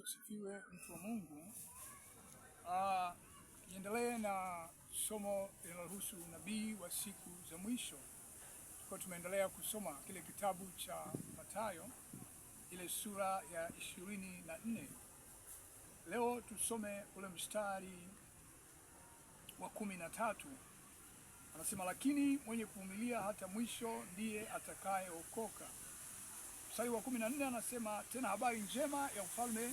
Kristo asifiwe, mtu wa Mungu. Niendelee na somo linalohusu unabii wa siku za mwisho. Kwa tumeendelea kusoma kile kitabu cha Mathayo, ile sura ya 24. Leo tusome ule mstari wa 13. Anasema, lakini mwenye kuvumilia hata mwisho ndiye atakayeokoka. Mstari wa 14 anasema, tena habari njema ya ufalme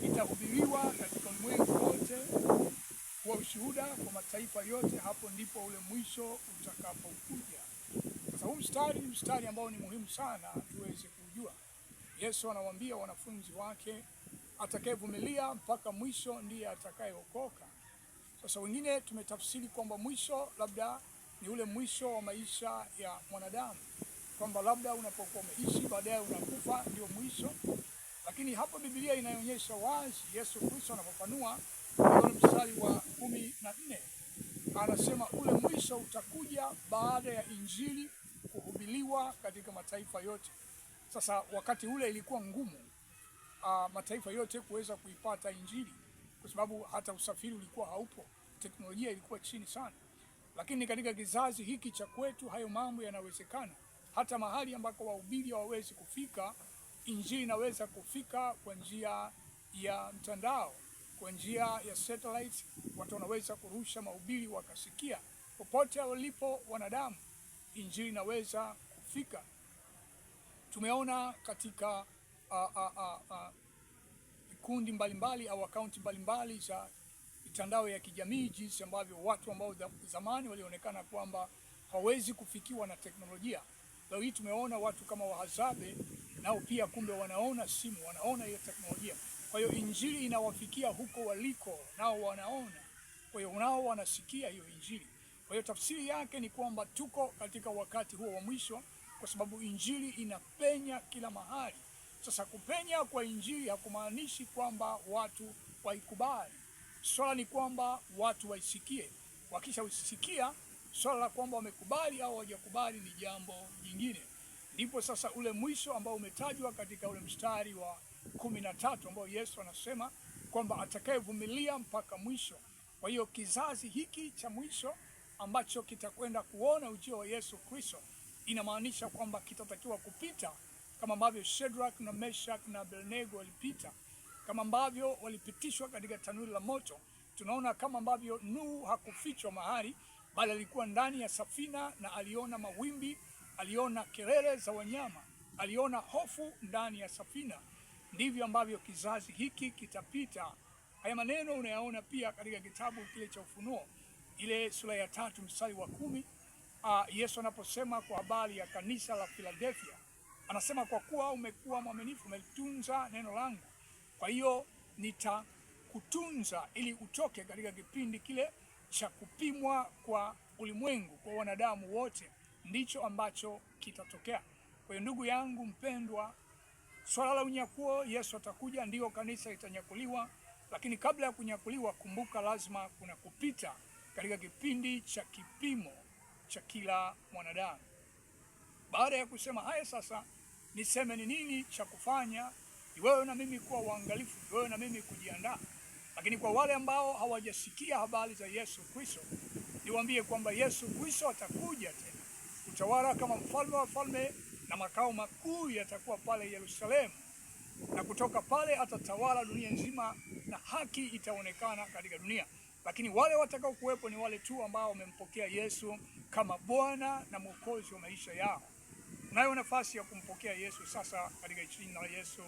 itahubiriwa katika ulimwengu wote kwa ushuhuda kwa mataifa yote, hapo ndipo ule mwisho utakapokuja. Sasa huu mstari ni mstari ambao ni muhimu sana tuweze kujua. Yesu anawaambia wanafunzi wake, atakayevumilia mpaka mwisho ndiye atakayeokoka. Sasa wengine tumetafsiri kwamba mwisho labda ni ule mwisho wa maisha ya mwanadamu, kwamba labda unapokuwa umeishi baadaye unakufa ndio mwisho. Lakini hapa Biblia inaonyesha wazi, Yesu Kristo anafafanua ule mstari wa 14. Anasema ule mwisho utakuja baada ya injili kuhubiriwa katika mataifa yote. Sasa wakati ule ilikuwa ngumu mataifa yote kuweza kuipata injili, kwa sababu hata usafiri ulikuwa haupo, teknolojia ilikuwa chini sana. Lakini katika kizazi hiki cha kwetu hayo mambo yanawezekana. Hata mahali ambako wahubiri hawawezi kufika, injili inaweza kufika kwa njia ya mtandao, kwa njia ya satellite. Watu wanaweza kurusha mahubiri wakasikia. Popote walipo wanadamu, injili inaweza kufika. Tumeona katika kundi mbalimbali au akaunti mbalimbali za mitandao ya kijamii jinsi ambavyo watu ambao zamani walionekana kwamba hawezi kufikiwa na teknolojia, leo hii tumeona watu kama Wahazabe nao pia kumbe wanaona simu, wanaona hiyo teknolojia. Kwa hiyo injili inawafikia huko waliko, nao wanaona. Kwa hiyo nao wanasikia hiyo injili. Kwa hiyo tafsiri yake ni kwamba tuko katika wakati huo wa mwisho, kwa sababu injili inapenya kila mahali. Sasa kupenya kwa injili hakumaanishi kwamba watu waikubali. Swala ni kwamba watu waisikie. Wakisha usikia, swala la kwamba wamekubali au hawajakubali ni jambo jingine. Ndipo sasa ule mwisho ambao umetajwa katika ule mstari wa 13 ambao Yesu anasema kwamba atakayevumilia mpaka mwisho. Kwa hiyo kizazi hiki cha mwisho ambacho kitakwenda kuona ujio wa Yesu Kristo, inamaanisha kwamba kitatakiwa kupita kama ambavyo Shadrach na Meshach na Abednego walipita, kama ambavyo walipitishwa katika tanuri la moto. Tunaona kama ambavyo Nuhu hakufichwa mahali, bali alikuwa ndani ya safina na aliona mawimbi, aliona kelele za wanyama, aliona hofu ndani ya safina. Ndivyo ambavyo kizazi hiki kitapita. Haya maneno unayaona pia katika kitabu kile cha Ufunuo, ile sura ya 3 mstari wa 10. Yesu anaposema kwa habari ya kanisa la Philadelphia, anasema kwa kuwa umekuwa mwaminifu, umetunza neno langu, kwa hiyo nitakutunza ili utoke katika kipindi kile cha kupimwa kwa ulimwengu, kwa wanadamu wote. Ndicho ambacho kitatokea. Kwa hiyo ndugu yangu mpendwa, swala la unyakuo, Yesu atakuja, ndio kanisa litanyakuliwa. Lakini kabla ya kunyakuliwa, kumbuka lazima kuna kupita katika kipindi cha kipimo cha kila mwanadamu. Baada ya kusema haya, sasa niseme ni nini cha kufanya. Ni wewe na mimi kuwa waangalifu, ni wewe na mimi kujiandaa. Lakini kwa wale ambao hawajasikia habari za Yesu Kristo, niwaambie kwamba Yesu Kristo atakuja tena utawala kama mfalme wa falme, na makao makuu yatakuwa pale Yerusalemu, na kutoka pale atatawala dunia nzima na haki itaonekana katika dunia. Lakini wale watakao kuwepo ni wale tu ambao wamempokea Yesu kama Bwana na Mwokozi wa maisha yao. Unayo nafasi ya kumpokea Yesu sasa katika jina la Yesu.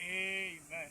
Amen.